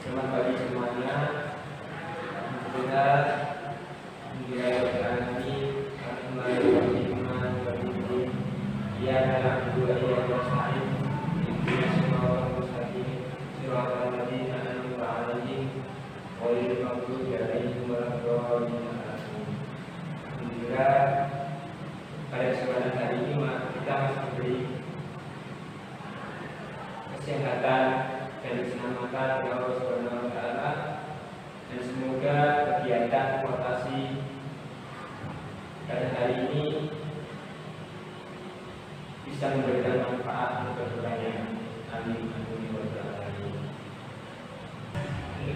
Selamat pagi semuanya. Alhamdulillah, pada kesempatan hari ini kita masih diberi kesehatan dan keselamatan oleh Allah Subhanahu wa taala, dan semoga kegiatan transportasi pada hari ini bisa memberikan manfaat untuk banyak. Amin.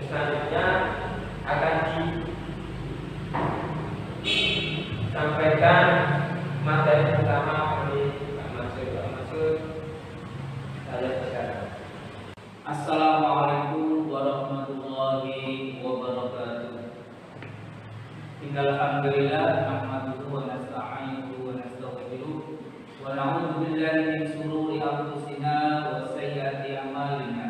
Selanjutnya akan disampaikan materi pertama oleh Pak Masud. Saya persilakan. Assalamualaikum warahmatullahi wabarakatuh. Innal hamdalillah nahmaduhu wa nasta'inuhu wa nastaghfiruh wa na'udzu billahi min shururi anfusina wa sayyiati a'malina.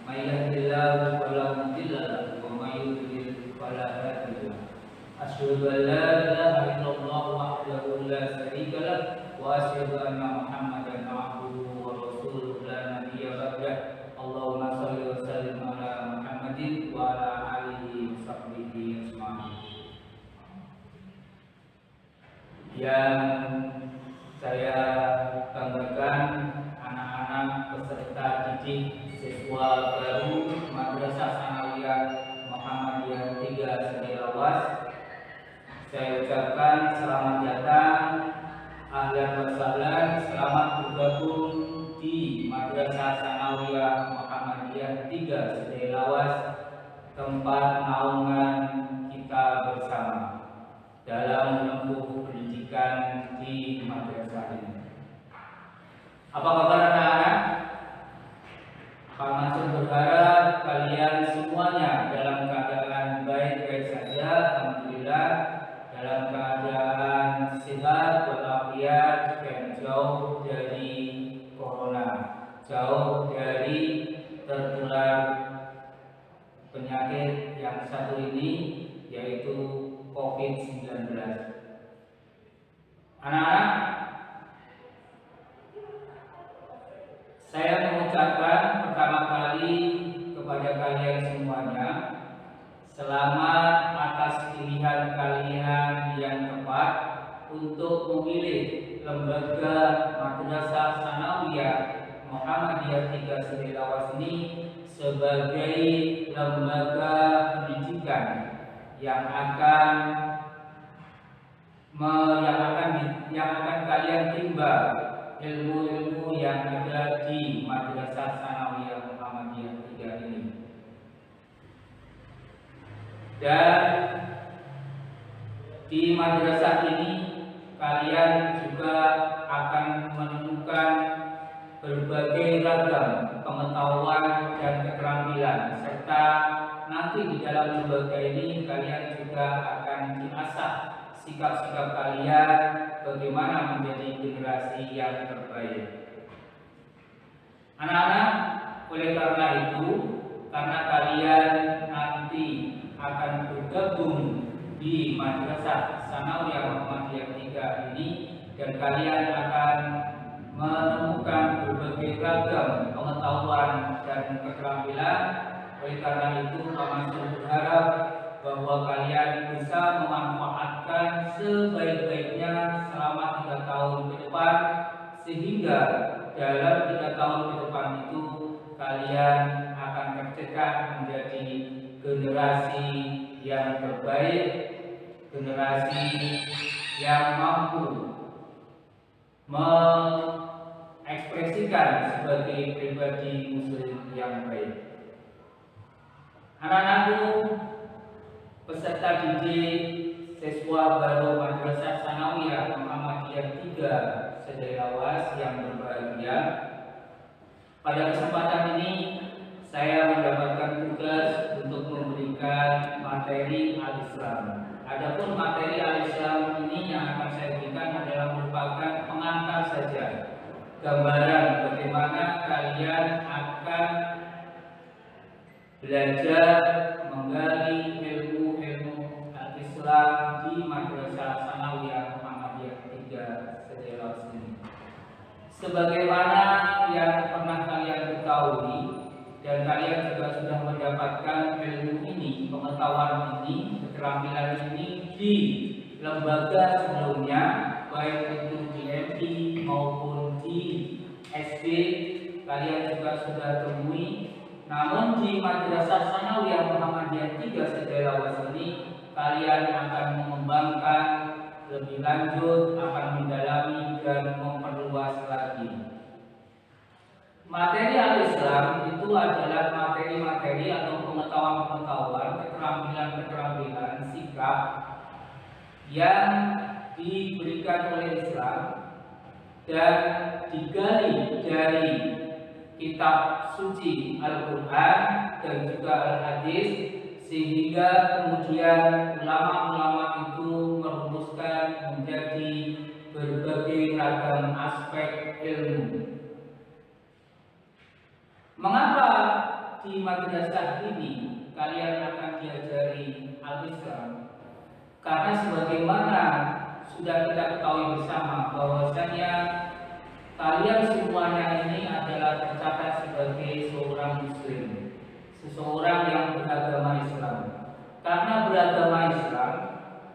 May yahdihillahu fala mudilla lahu wa may yudlil fala hadiya lahu. Asyhadu an la ilaha illallah wahdahu la syarika lahu wa asyhadu anna Muhammadan abduhu wa rasuluhu la nabiyya ba'dah. Allahumma shalli wa sallim ala Muhammadin wa ala alihi wa sahbihi ajma'in. Yang saya banggakan anak-anak peserta didik siswa baru Madrasah Sanawiyah Muhammadiyah 3 Sedeawas. Saya ucapkan selamat datang, ahlan wa sahlan, selamat bergabung di Madrasah Sanawiyah Muhammadiyah 3 Sedeawas, tempat naungan kita bersama dalam menempuh pendidikan di madrasah ini. Apa kabar anak-anak? Pak Mansur berharap kalian semuanya dalam keadaan baik-baik saja, alhamdulillah, dalam keadaan sehat walafiat dan jauh dari corona, jauh dari tertular penyakit yang satu ini, yaitu COVID-19. Anak-anak, saya mengucapkan pertama kali kepada kalian semuanya selamat atas pilihan kalian yang tepat untuk memilih lembaga Madrasah Sanawiyah Muhammadiyah 3 Sedeawas ini sebagai lembaga pendidikan yang akan kalian timba ilmu-ilmu yang ada di Madrasah Sanawiyah Muhammadiyah 3 ini. Dan di madrasah ini kalian juga akan menemukan berbagai ragam pengetahuan dan keterampilan, serta nanti di dalam lembaga ini kalian juga akan diasah sikap-sikap kalian bagaimana menjadi generasi yang terbaik. Anak-anak, oleh karena itu, karena kalian nanti akan bergabung di Madrasah Sanawiyah Muhammadiyah 3 ini, dan kalian akan menemukan berbagai ragam pengetahuan dan keterampilan. Oleh karena itu, Pak Mansur berharap bahwa kalian bisa memanfaatkan sebaik-baiknya selama 3 tahun ke depan, sehingga dalam 3 tahun ke depan itu kalian akan tercetak menjadi generasi yang terbaik, generasi yang mampu mengekspresikan sebagai pribadi muslim yang baik. Anak-anakku, peserta didik siswa baru Madrasah Sanawiyah Muhammadiyah 3 Sedeawas yang berbahagia, pada kesempatan ini saya mendapatkan tugas untuk memberikan materi Al-Islam. Adapun materi Al-Islam ini yang akan saya berikan adalah merupakan pengantar saja, gambaran bagaimana kalian akan belajar menggali ilmu-ilmu Islam di Madrasah Tsanawiyah Muhammadiyah 3 Sedelau sini. Sebagaimana yang pernah kalian ketahui dan kalian juga sudah mendapatkan ilmu ini, pengetahuan ini, keterampilan ini di lembaga sebelumnya, baik itu di MI maupun di SD, kalian juga sudah temui. Namun di Madrasah Tsanawiyah Muhammadiyah 3 Sedelau ini kalian akan mengembangkan lebih lanjut, akan mendalami dan memperluas lagi. Materi Al-Islam itu adalah materi-materi atau pengetahuan-pengetahuan, keterampilan-keterampilan, sikap yang diberikan oleh Islam dan digali dari kitab suci Al-Quran dan juga Al-Hadis, sehingga kemudian ulama-ulama itu merumuskan menjadi berbagai ragam aspek ilmu. Mengapa di madrasah ini kalian akan diajari Al-Islam? Karena sebagaimana sudah kita ketahui bersama bahwasanya kalian semuanya ini adalah tercatat sebagai seorang muslim, seseorang yang beragama Islam. Karena beragama Islam,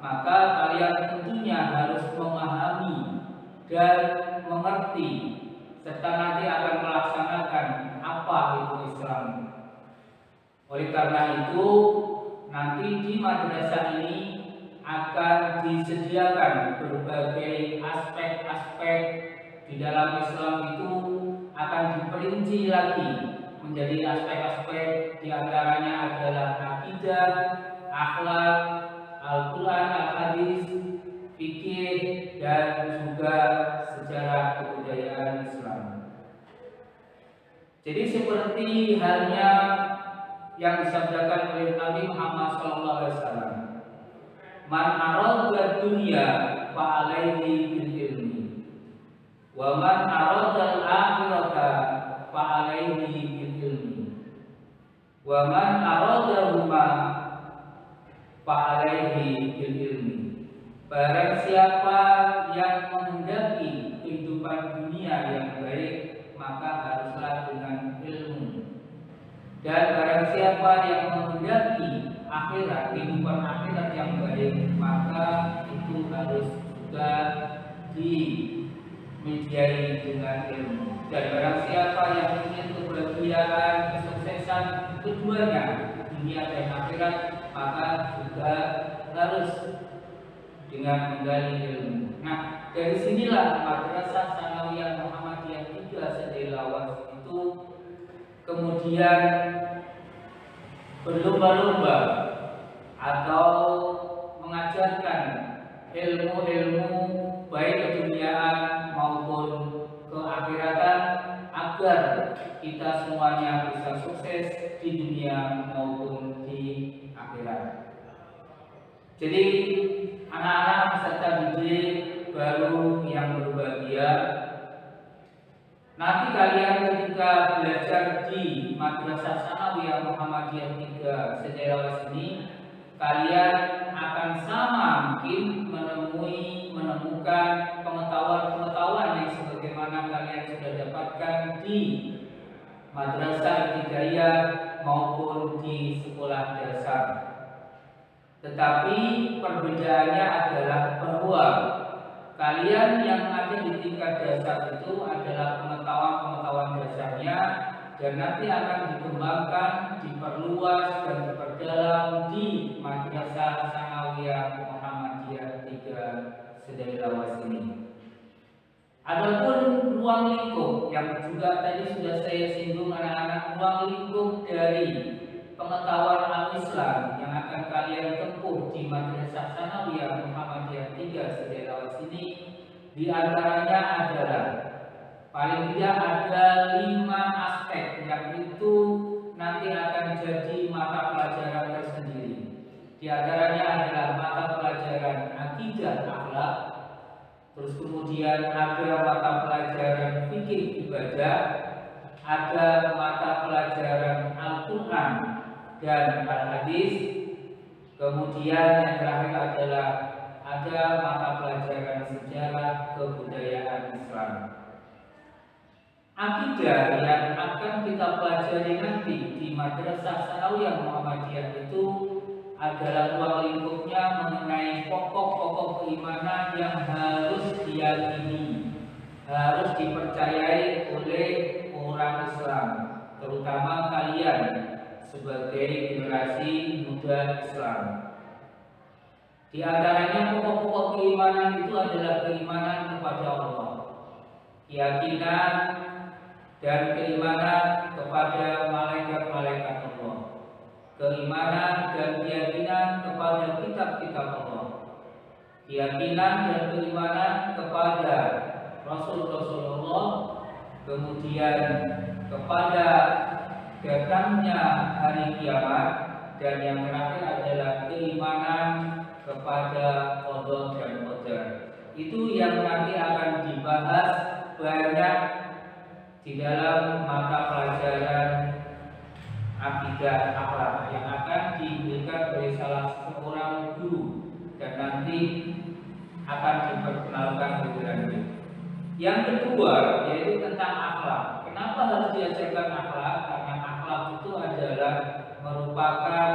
maka kalian tentunya harus memahami dan mengerti serta nanti akan melaksanakan apa itu Islam. Oleh karena itu, nanti di madrasah ini akan disediakan berbagai aspek-aspek di dalam Islam itu akan diperinci lagi menjadi aspek-aspek, diantaranya adalah akidah, akhlak, Al-Quran, Al-Hadis, fikih, dan juga sejarah kebudayaan Islam. Jadi seperti halnya yang disabdakan oleh Nabi Muhammad SAW, man arada dunya fa alaihi bil ilmi, wa man arada al akhirata fa alaihi bil ilmi, wa man arada huma fa alaihi bil ilmi. Barang siapa yang menghendaki kehidupan dunia yang baik, maka haruslah dengan ilmu. Dan barang siapa yang menghendaki akhirat, kehidupan akhirat yang baik, maka itu harus juga dimediai dengan ilmu. Dan barang siapa yang ingin kebahagiaan, kesuksesan keduanya, dunia dan akhirat, maka juga harus dengan menggali ilmu. Nah, dari sinilah Madrasah Tsanawiyah Muhammadiyah 3 Sedelau itu kemudian berlomba-lomba atau mengajarkan ilmu-ilmu baik keduniaan maupun keakhiratan agar kita semuanya bisa sukses di dunia maupun di akhirat. Jadi anak-anak peserta didik baru yang berbahagia, nanti kalian ketika belajar di Madrasah Tsanawiyah Muhammadiyah 3 Sedelau ini, kalian akan sama mungkin menemukan pengetahuan-pengetahuan yang sebagaimana kalian sudah dapatkan di Madrasah Ibtidaiyah maupun di sekolah dasar. Tetapi perbedaannya adalah bahwa kalian yang ada di tingkat dasar itu adalah pengetahuan-pengetahuan dasarnya, dan nanti akan dikembangkan, diperluas dan diperdalam di Madrasah Tsanawiyah Muhammadiyah 3 Sedelau ini. Adapun ruang lingkup yang juga tadi sudah saya singgung anak-anak, ruang lingkup dari pengetahuan Al-Islam yang akan kalian tempuh di Madrasah Tsanawiyah Muhammadiyah 3 Sedelau ini, diantaranya adalah paling tidak ada 5 aspek yang itu nanti akan jadi mata pelajaran tersendiri. Di antaranya adalah mata pelajaran akidah akhlak, terus kemudian ada mata pelajaran fikih ibadah, ada mata pelajaran Al-Quran, dan al-hadis. Kemudian yang terakhir adalah ada mata pelajaran sejarah kebudayaan Islam. Akidah yang akan kita pelajari nanti di Madrasah Tsanawiyah Muhammadiyah itu adalah ruang lingkupnya mengenai pokok-pokok keimanan yang harus diyakini, harus dipercayai oleh orang Islam, terutama kalian sebagai generasi muda Islam. Di antaranya pokok-pokok keimanan itu adalah keimanan kepada Allah, keyakinan dan keimanan kepada malaikat-malaikat Allah, keimanan dan keyakinan kepada kitab-kitab Allah, keyakinan dan keimanan kepada Rasul-Rasulullah, kemudian kepada datangnya hari kiamat, dan yang terakhir adalah keimanan kepada qada dan qadar. Itu yang nanti akan dibahas banyak di dalam mata pelajaran akidah akhlak yang akan diberikan oleh salah seorang guru dan nanti akan diperkenalkan lebih lanjut. Yang kedua yaitu tentang akhlak. Kenapa harus diajarkan akhlak? Karena akhlak itu adalah merupakan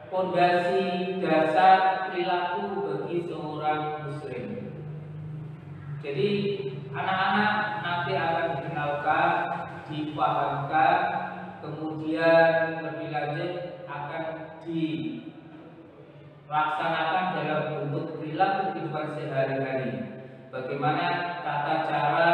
fondasi dasar perilaku bagi seorang muslim. Jadi anak-anak nanti akan dikenalkan, dipahamkan, kemudian lebih lanjut akan dilaksanakan dalam bentuk perilaku kehidupan sehari-hari. Bagaimana tata cara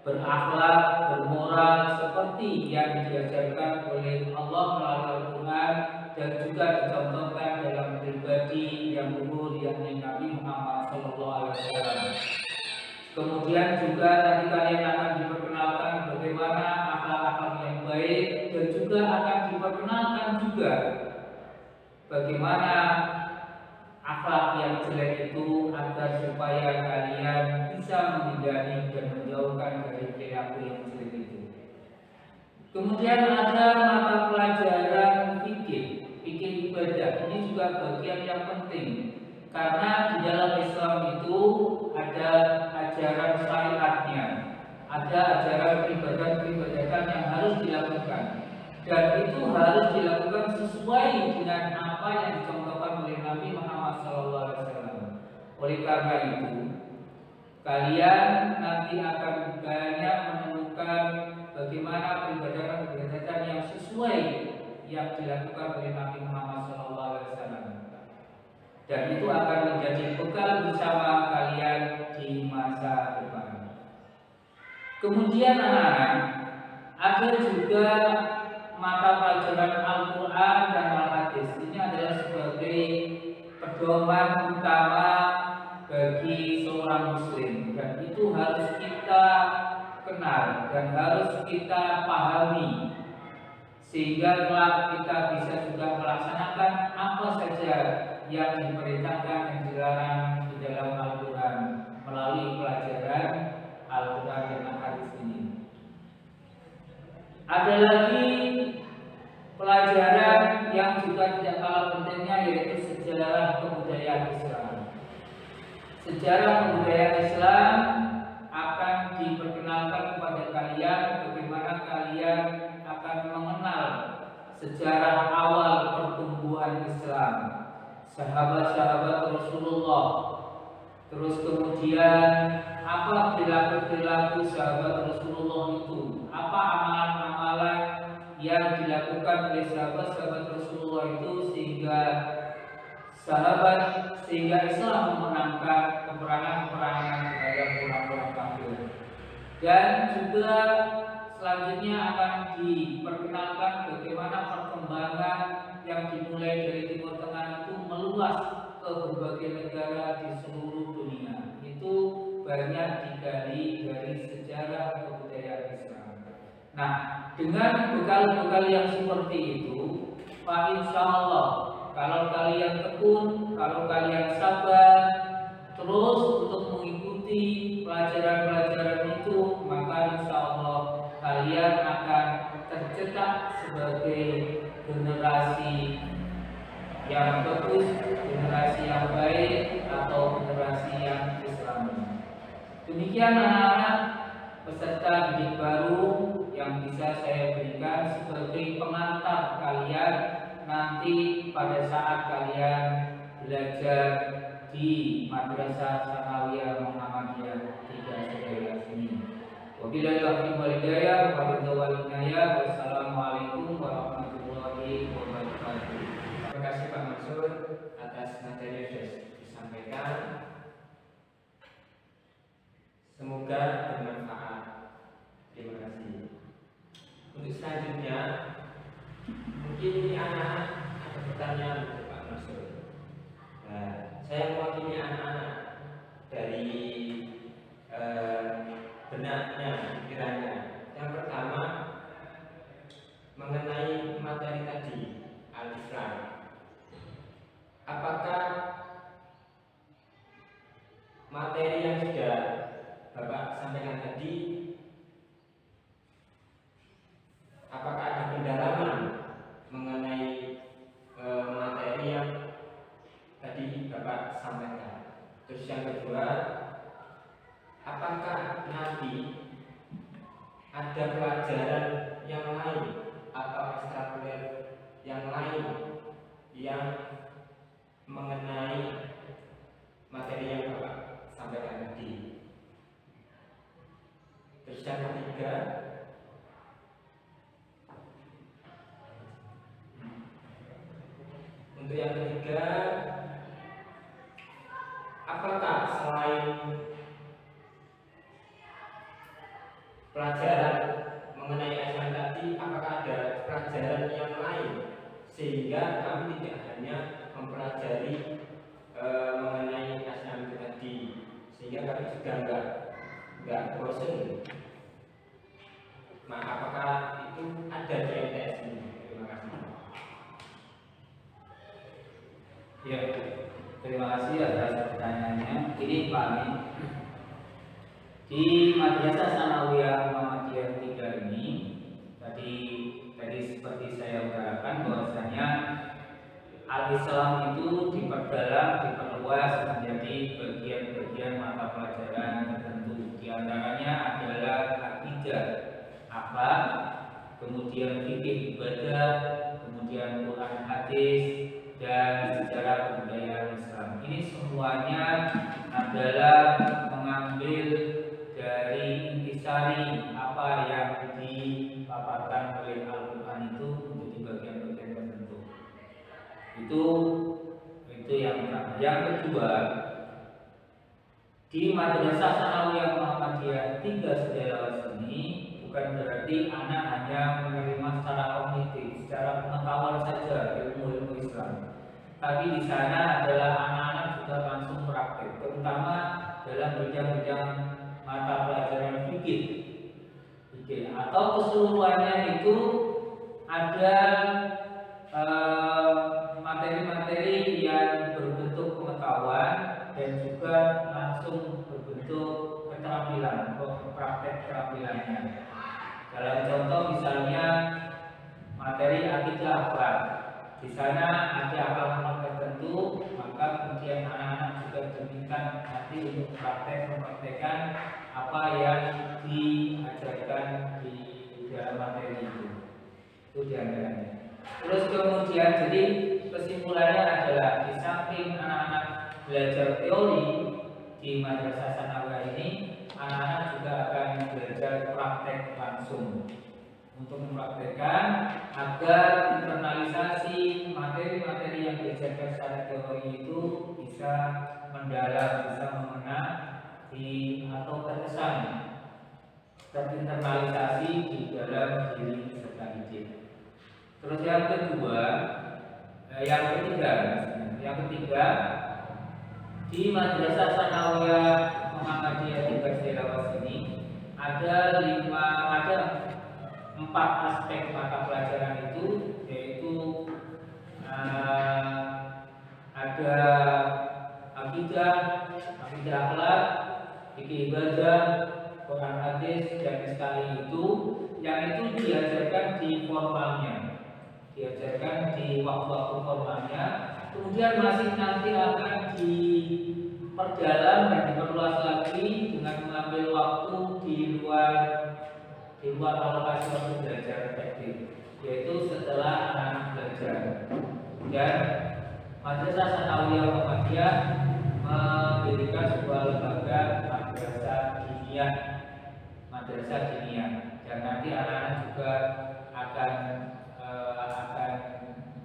berakhlak, bermoral seperti yang diajarkan oleh Allah melalui Al-Quran dan juga dicontohkan dalam pribadi yang luhur yakni Nabi Muhammad SAW. Kemudian juga nanti kalian akan diperkenalkan bagaimana akhlak-akhlak yang baik dan juga akan diperkenalkan juga bagaimana akhlak yang jelek itu agar supaya kalian bisa menghindari dan menjauhkan dari perilaku yang jelek itu. Kemudian ada mata pelajaran fikih ibadah. Ini juga bagian yang penting karena di dalam Islam itu ada ajaran syariatnya, ada ajaran peribadatan yang harus dilakukan, dan itu harus dilakukan sesuai dengan apa yang dicontohkan oleh Nabi Muhammad SAW. Oleh karena itu, kalian nanti akan banyak menemukan bagaimana peribadatan yang sesuai yang dilakukan oleh Nabi Muhammad SAW, dan itu akan menjadi bekal bersama kalian di masa depan. Kemudian anak-anak, ada juga mata pelajaran Al-Quran dan Al-Hadis. Ini adalah sebagai pedoman utama bagi seorang muslim, dan itu harus kita kenal dan harus kita pahami sehingga kelak kita bisa juga melaksanakan apa saja yang diperintahkan dan dilarang di dalam Al-Quran melalui pelajaran Al-Quran dan Al-Hadis ini. Ada lagi pelajaran yang juga tidak kalah pentingnya yaitu sejarah kebudayaan Islam. Sejarah kebudayaan Islam akan diperkenalkan kepada kalian bagaimana kalian akan mengenal sejarah awal pertumbuhan Islam, sahabat-sahabat Rasulullah, terus kemudian apa perilaku sahabat Rasulullah itu, apa amalan-amalan yang dilakukan oleh sahabat-sahabat Rasulullah itu sehingga Islam memenangkan peperangan-peperangan terhadap orang-orang kafir. Dan juga selanjutnya akan diperkenalkan bagaimana perkembangan yang dimulai dari Timur Tengah itu meluas ke berbagai negara di seluruh dunia. Itu banyak digali dari sejarah kebudayaan Islam. Nah, dengan bekal-bekal yang seperti itu, Pak, insya Allah kalau kalian tekun, kalau kalian sabar terus untuk mengikuti pelajaran-pelajaran itu, maka insya Allah kalian akan tercetak sebagai generasi yang bagus, generasi yang baik, atau generasi yang Islami. Demikian anak-anak peserta didik baru yang bisa saya berikan sebagai pengantar kalian nanti pada saat kalian belajar di Madrasah Sanawiyah Muhammadiyah 3 Sedalia ini. Wabillahi taufiq wal hidayah, wassalamualaikum warahmatullahi wabarakatuh. Terima kasih Pak Mansur atas materi yang sudah disampaikan. Semoga bermanfaat. Terima kasih. Untuk selanjutnya, mungkin ini anak-anak ada pertanyaan untuk Pak Mansur. Nah, saya mewakili anak-anak dari benaknya, pikirannya. Yang pertama, mengenai materi tadi, Al-Islam. Apakah materi yang sudah Bapak sampaikan tadi, apakah ada pendalaman mengenai materi yang tadi Bapak sampaikan? Terus yang kedua, apakah nanti ada pelajaran yang lain atau ekstrakurikuler yang lain yang mengenai materi yang Bapak sampaikan tadi? Terus yang ketiga, untuk yang ketiga, apakah selain pelajaran mengenai Islam tadi, apakah ada pelajaran yang lain sehingga kami tidak hanya mempelajari mengenai Islam itu tadi, sehingga kami juga nggak bosan. Nah, apakah itu ada di MTS ini? Terima kasih. Ya, terima kasih atas pertanyaannya. Ini Pak Amin. Di Madrasah Sanawiyah Muhammadiyah 3 ini tadi seperti saya utarakan bahwasanya Al-Islam itu diperdalam, diperluas menjadi bagian-bagian mata pelajaran tertentu. Di antaranya adalah akidah, akhlak, kemudian fikih ibadah, kemudian Quran hadis, dan sejarah kebudayaan Islam. Ini semuanya adalah mengambil dari intisari apa yang dipaparkan oleh Al-Quran itu menjadi bagian-bagian tertentu. Itu yang pertama. Yang kedua, di Madrasah Sanawiyah Muhammadiyah 3 Sedalia ini bukan berarti anak hanya menerima secara kognitif, secara pengetahuan saja ilmu Islam. Tapi di sana adalah anak-anak juga langsung praktek, terutama dalam bidang-bidang mata pelajaran fikih, atau keseluruhannya itu ada materi-materi yang berbentuk pengetahuan dan juga langsung berbentuk keterampilan, praktek keterampilannya. Dalam contoh misalnya materi akidah akhlak, di sana ada akhlak tertentu, maka kemudian anak-anak juga diminta nanti untuk mempraktekkan apa yang diajarkan di dalam materi itu. Itu diantaranya. Terus kemudian jadi kesimpulannya adalah di samping anak-anak belajar teori di Madrasah Sanawiyah ini, anak-anak juga akan belajar praktek langsung untuk mempraktekkan agar internalisasi materi-materi yang diajarkan secara teori itu bisa mendalam, bisa mengena atau terkesan terinternalisasi di dalam diri peserta didik. Terus yang ketiga, di Madrasah Sanawiyah Muhammadiyah 3 Sedalia ini ada 4 aspek mata pelajaran itu, yaitu ada akidah akhlak, fikih ibadah, Quran hadis, dan sekali itu yang itu diajarkan di formalnya. diajarkan di waktu-waktu formalnya, kemudian masih nanti akan diperdalam dan diperluas lagi dengan mengambil waktu di luar alokasi waktu belajar efektif, yaitu setelah anak-anak belajar. Dan Madrasah Tsanawiyah Muhammadiyah mendirikan sebuah lembaga madrasah diniyah, dan nanti anak-anak juga akan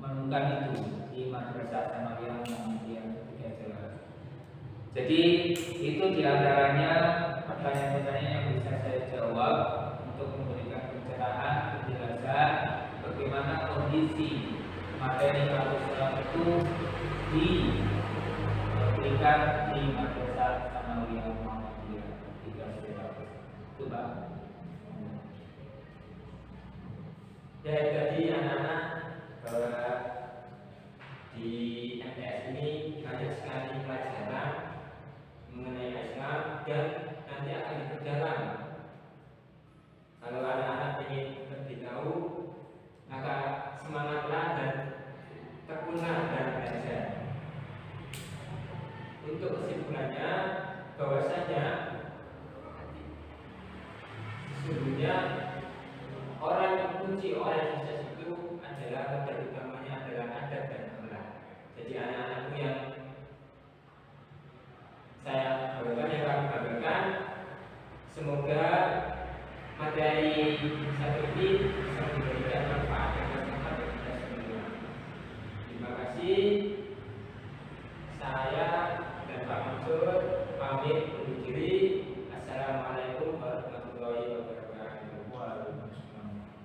menemukan itu di Madrasah Tsanawiyah Muhammadiyah ketika jalan. Jadi itu diantaranya pertanyaan-pertanyaan yang bisa saya jawab untuk memberikan pencerahan, penjelasan bagaimana kondisi materi kampus Islam itu diberikan di Madrasah Tsanawiyah Muhammadiyah di kelas 3. Itu Pak. Ya, jadi anak-anak bahwa di MTS ini banyak sekali pelajaran mengenai Islam dan nanti akan diperdalam. Kalau anak-anak ingin lebih tahu, maka semangatlah dan tekunlah dan belajar. Untuk kesimpulannya, bahwasanya sesungguhnya orang yang kunci orang yang sukses itu adalah modal utamanya adalah adab dan akhlak. Jadi anak-anakku yang saya berikan, yang kami berikan, semoga materi satu ini bisa memberikan manfaat dan bermanfaat bagi kita semua. Terima kasih. Saya dan Pak Mansur pamit undur diri. Assalamualaikum